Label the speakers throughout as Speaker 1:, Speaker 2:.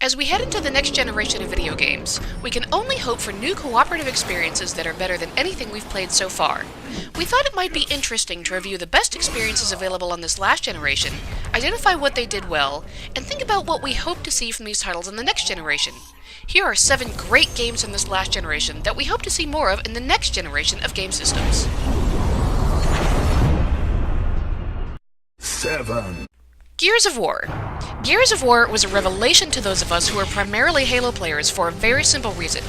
Speaker 1: As we head into the next generation of video games, we can only hope for new cooperative experiences that are better than anything we've played so far. We thought it might be interesting to review the best experiences available on this last generation, identify what they did well, and think about what we hope to see from these titles in the next generation. Here are 7 great games from this last generation that we hope to see more of in the next generation of game systems.
Speaker 2: 7.
Speaker 1: Gears of War. Gears of War was a revelation to those of us who are primarily Halo players for a very simple reason: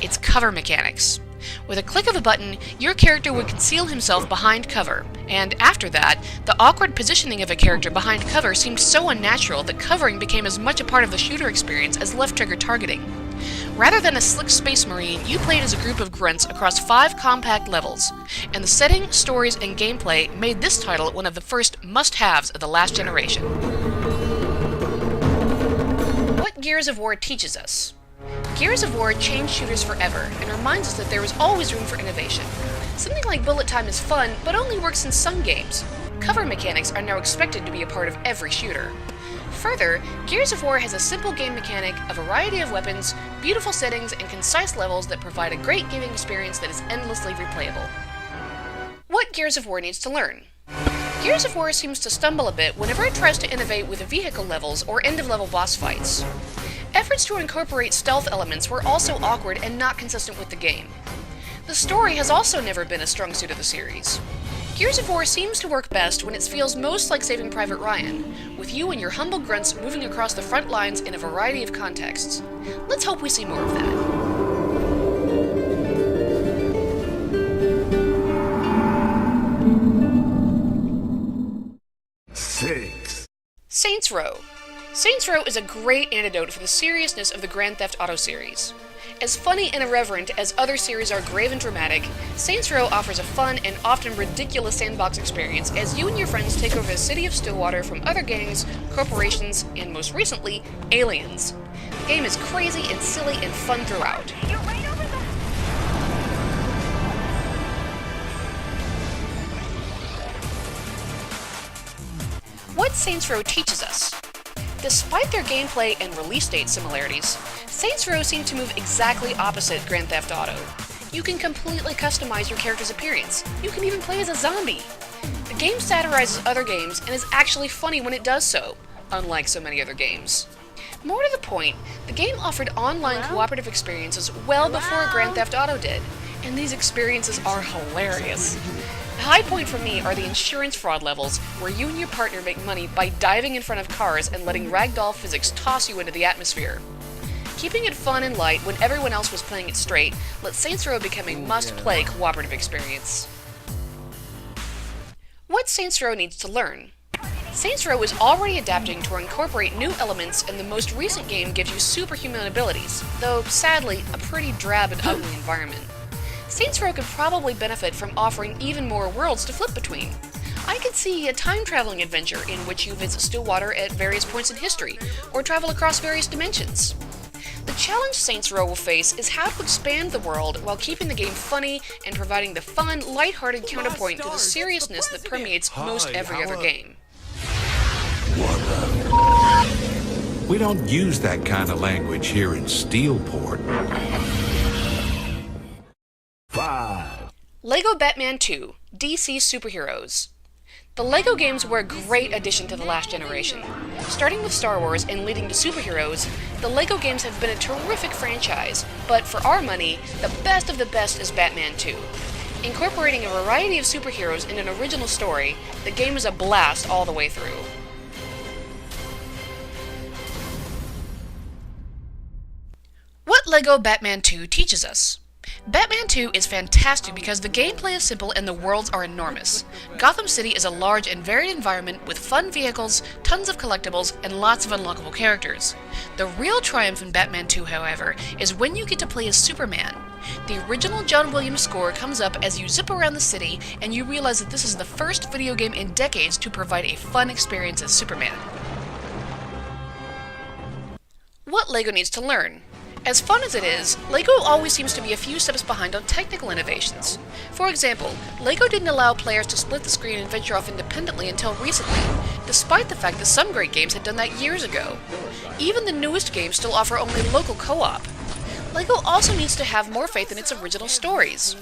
Speaker 1: its cover mechanics. With a click of a button, your character would conceal himself behind cover, and after that, the awkward positioning of a character behind cover seemed so unnatural that covering became as much a part of the shooter experience as left-trigger targeting. Rather than a slick space marine, you played as a group of grunts across 5 compact levels, and the setting, stories, and gameplay made this title one of the first must-haves of the last generation. What Gears of War teaches us. Gears of War changed shooters forever, and reminds us that there is always room for innovation. Something like bullet time is fun, but only works in some games. Cover mechanics are now expected to be a part of every shooter. Further, Gears of War has a simple game mechanic, a variety of weapons, beautiful settings, and concise levels that provide a great gaming experience that is endlessly replayable. What Gears of War needs to learn. Gears of War seems to stumble a bit whenever it tries to innovate with the vehicle levels or end-of-level boss fights. Efforts to incorporate stealth elements were also awkward and not consistent with the game. The story has also never been a strong suit of the series. Gears of War seems to work best when it feels most like Saving Private Ryan, with you and your humble grunts moving across the front lines in a variety of contexts. Let's hope we see more of that. Saints Row. Saints Row is a great antidote for the seriousness of the Grand Theft Auto series. As funny and irreverent as other series are grave and dramatic, Saints Row offers a fun and often ridiculous sandbox experience as you and your friends take over the city of Stillwater from other gangs, corporations, and most recently, aliens. The game is crazy and silly and fun throughout.
Speaker 3: You're right over the...
Speaker 1: What Saints Row teaches us. Despite their gameplay and release date similarities, Saints Row seem to move exactly opposite Grand Theft Auto. You can completely customize your character's appearance. You can even play as a zombie. The game satirizes other games and is actually funny when it does so, unlike so many other games. More to the point, the game offered online cooperative experiences well before Grand Theft Auto did, and these experiences are hilarious. The high point for me are the insurance fraud levels, where you and your partner make money by diving in front of cars and letting ragdoll physics toss you into the atmosphere. Keeping it fun and light when everyone else was playing it straight let Saints Row become a must-play cooperative experience. What Saints Row needs to learn. Saints Row is already adapting to incorporate new elements, and the most recent game gives you superhuman abilities, though sadly, a pretty drab and ugly environment. Saints Row could probably benefit from offering even more worlds to flip between. I could see a time-traveling adventure in which you visit Stillwater at various points in history, or travel across various dimensions. The challenge Saints Row will face is how to expand the world while keeping the game funny and providing the fun, lighthearted counterpoint to the seriousness that permeates most every other game.
Speaker 4: We don't use that kind of language here in Steelport.
Speaker 2: 5.
Speaker 1: LEGO Batman 2, DC Superheroes. The LEGO games were a great addition to the last generation. Starting with Star Wars and leading to superheroes, the LEGO games have been a terrific franchise, but for our money, the best of the best is Batman 2. Incorporating a variety of superheroes in an original story, the game is a blast all the way through. What LEGO Batman 2 teaches us. Batman 2 is fantastic because the gameplay is simple and the worlds are enormous. Gotham City is a large and varied environment with fun vehicles, tons of collectibles, and lots of unlockable characters. The real triumph in Batman 2, however, is when you get to play as Superman. The original John Williams score comes up as you zip around the city, and you realize that this is the first video game in decades to provide a fun experience as Superman. What LEGO needs to learn. As fun as it is, LEGO always seems to be a few steps behind on technical innovations. For example, LEGO didn't allow players to split the screen and venture off independently until recently, despite the fact that some great games had done that years ago. Even the newest games still offer only local co-op. LEGO also needs to have more faith in its original stories.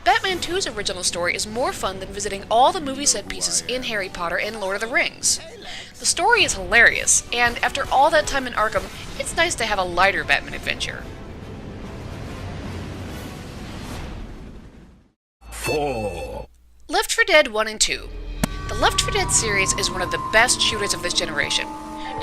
Speaker 1: Batman 2's original story is more fun than visiting all the movie set pieces in Harry Potter and Lord of the Rings. The story is hilarious, and after all that time in Arkham, it's nice to have a lighter Batman adventure.
Speaker 2: 4.
Speaker 1: Left 4 Dead 1 and 2. The Left 4 Dead series is one of the best shooters of this generation.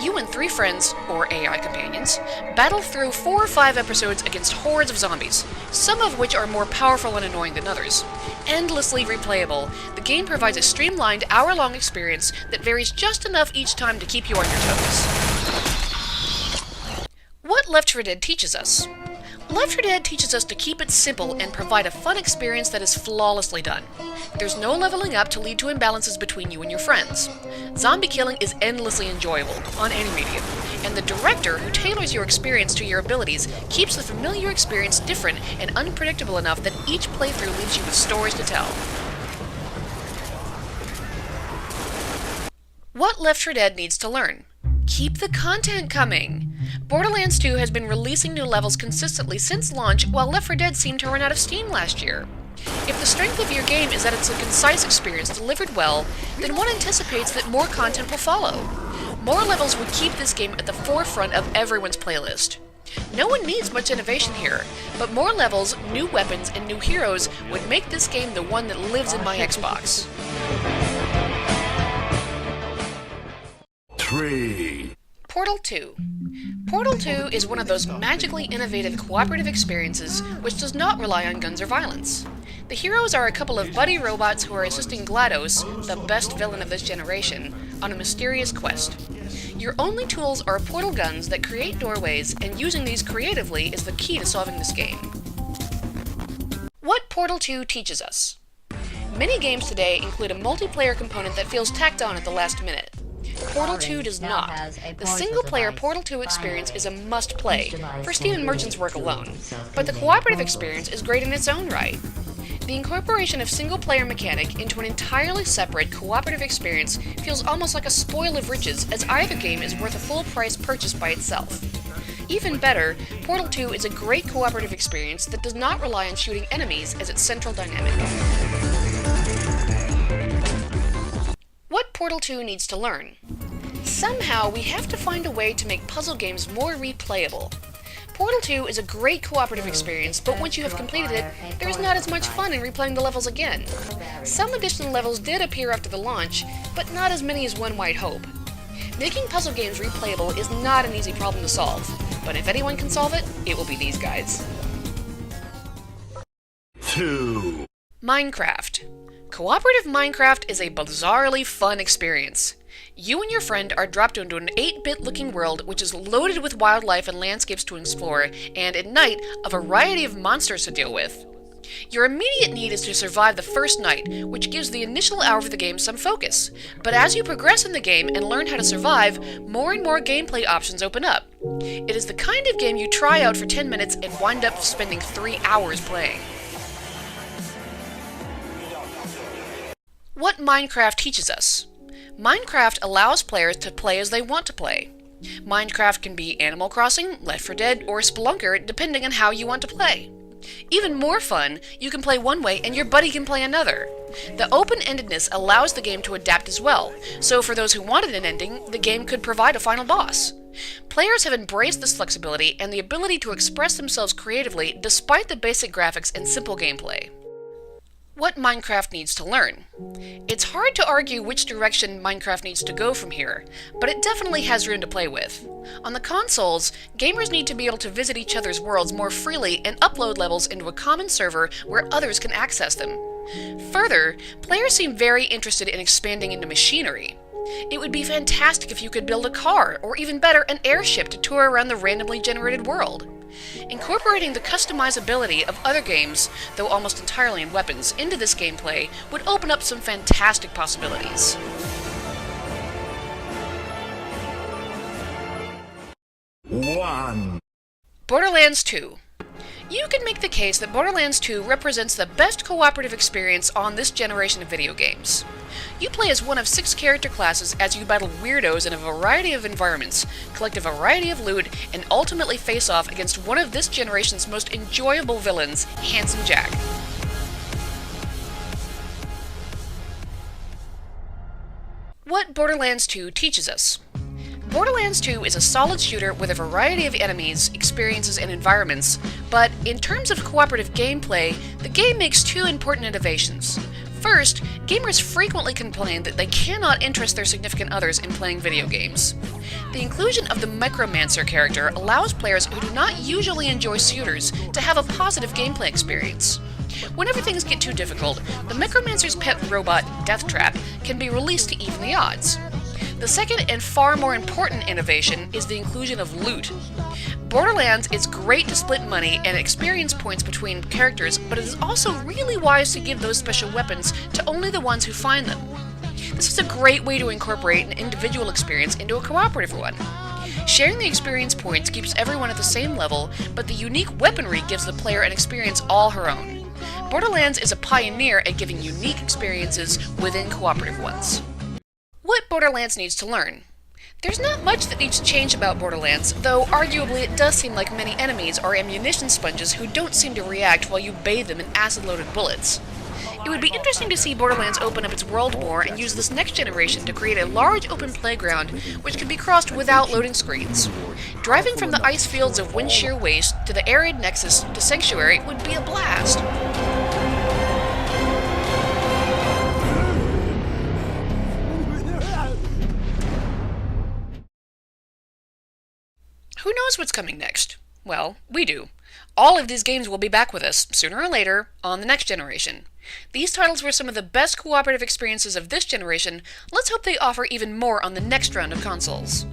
Speaker 1: You and 3 friends, or AI companions, battle through 4 or 5 episodes against hordes of zombies, some of which are more powerful and annoying than others. Endlessly replayable, the game provides a streamlined, hour-long experience that varies just enough each time to keep you on your toes. What Left 4 Dead teaches us? Left 4 Dead teaches us to keep it simple and provide a fun experience that is flawlessly done. There's no leveling up to lead to imbalances between you and your friends. Zombie killing is endlessly enjoyable, on any medium, and the director, who tailors your experience to your abilities, keeps the familiar experience different and unpredictable enough that each playthrough leaves you with stories to tell. What Left 4 Dead needs to learn? Keep the content coming! Borderlands 2 has been releasing new levels consistently since launch, while Left 4 Dead seemed to run out of steam last year. If the strength of your game is that it's a concise experience delivered well, then one anticipates that more content will follow. More levels would keep this game at the forefront of everyone's playlist. No one needs much innovation here, but more levels, new weapons, and new heroes would make this game the one that lives in my Xbox.
Speaker 2: 3.
Speaker 1: Portal 2. Portal 2 is one of those magically innovative cooperative experiences which does not rely on guns or violence. The heroes are a couple of buddy robots who are assisting GLaDOS, the best villain of this generation, on a mysterious quest. Your only tools are portal guns that create doorways, and using these creatively is the key to solving this game. What Portal 2 teaches us? Many games today include a multiplayer component that feels tacked on at the last minute. Portal 2 does not. The single-player Portal 2 experience is a must-play, for Stephen Merchant's work alone, but the cooperative experience is great in its own right. The incorporation of single-player mechanic into an entirely separate cooperative experience feels almost like a spoil of riches, as either game is worth a full-price purchase by itself. Even better, Portal 2 is a great cooperative experience that does not rely on shooting enemies as its central dynamic. What Portal 2 needs to learn? Somehow, we have to find a way to make puzzle games more replayable. Portal 2 is a great cooperative experience, but once you have completed it, there is not as much fun in replaying the levels again. Some additional levels did appear after the launch, but not as many as one might hope. Making puzzle games replayable is not an easy problem to solve, but if anyone can solve it, it will be these guys.
Speaker 2: 2.
Speaker 1: Minecraft. Cooperative Minecraft is a bizarrely fun experience. You and your friend are dropped into an 8-bit looking world which is loaded with wildlife and landscapes to explore, and at night, a variety of monsters to deal with. Your immediate need is to survive the first night, which gives the initial hour of the game some focus. But as you progress in the game and learn how to survive, more and more gameplay options open up. It is the kind of game you try out for 10 minutes and wind up spending 3 hours playing. What Minecraft teaches us? Minecraft allows players to play as they want to play. Minecraft can be Animal Crossing, Left 4 Dead, or Spelunker, depending on how you want to play. Even more fun, you can play one way and your buddy can play another. The open-endedness allows the game to adapt as well, so for those who wanted an ending, the game could provide a final boss. Players have embraced this flexibility and the ability to express themselves creatively despite the basic graphics and simple gameplay. What Minecraft needs to learn. It's hard to argue which direction Minecraft needs to go from here, but it definitely has room to play with. On the consoles, gamers need to be able to visit each other's worlds more freely and upload levels into a common server where others can access them. Further, players seem very interested in expanding into machinery. It would be fantastic if you could build a car, or even better, an airship to tour around the randomly generated world. Incorporating the customizability of other games, though almost entirely in weapons, into this gameplay would open up some fantastic possibilities.
Speaker 2: 1.
Speaker 1: Borderlands 2. You can make the case that Borderlands 2 represents the best cooperative experience on this generation of video games. You play as one of 6 character classes as you battle weirdos in a variety of environments, collect a variety of loot, and ultimately face off against one of this generation's most enjoyable villains, Handsome Jack. What Borderlands 2 teaches us. Borderlands 2 is a solid shooter with a variety of enemies, experiences, and environments, but in terms of cooperative gameplay, the game makes 2 important innovations. First, gamers frequently complain that they cannot interest their significant others in playing video games. The inclusion of the Micromancer character allows players who do not usually enjoy shooters to have a positive gameplay experience. Whenever things get too difficult, the Micromancer's pet robot, Deathtrap, can be released to even the odds. The second and far more important innovation is the inclusion of loot. Borderlands is great to split money and experience points between characters, but it is also really wise to give those special weapons to only the ones who find them. This is a great way to incorporate an individual experience into a cooperative one. Sharing the experience points keeps everyone at the same level, but the unique weaponry gives the player an experience all her own. Borderlands is a pioneer at giving unique experiences within cooperative ones. What Borderlands needs to learn. There's not much that needs to change about Borderlands, though arguably it does seem like many enemies are ammunition sponges who don't seem to react while you bathe them in acid-loaded bullets. It would be interesting to see Borderlands open up its world more and use this next generation to create a large open playground which can be crossed without loading screens. Driving from the ice fields of Windshear Waste to the arid Nexus to Sanctuary would be a blast. Who knows what's coming next? Well, we do. All of these games will be back with us, sooner or later, on the next generation. These titles were some of the best cooperative experiences of this generation. Let's hope they offer even more on the next round of consoles.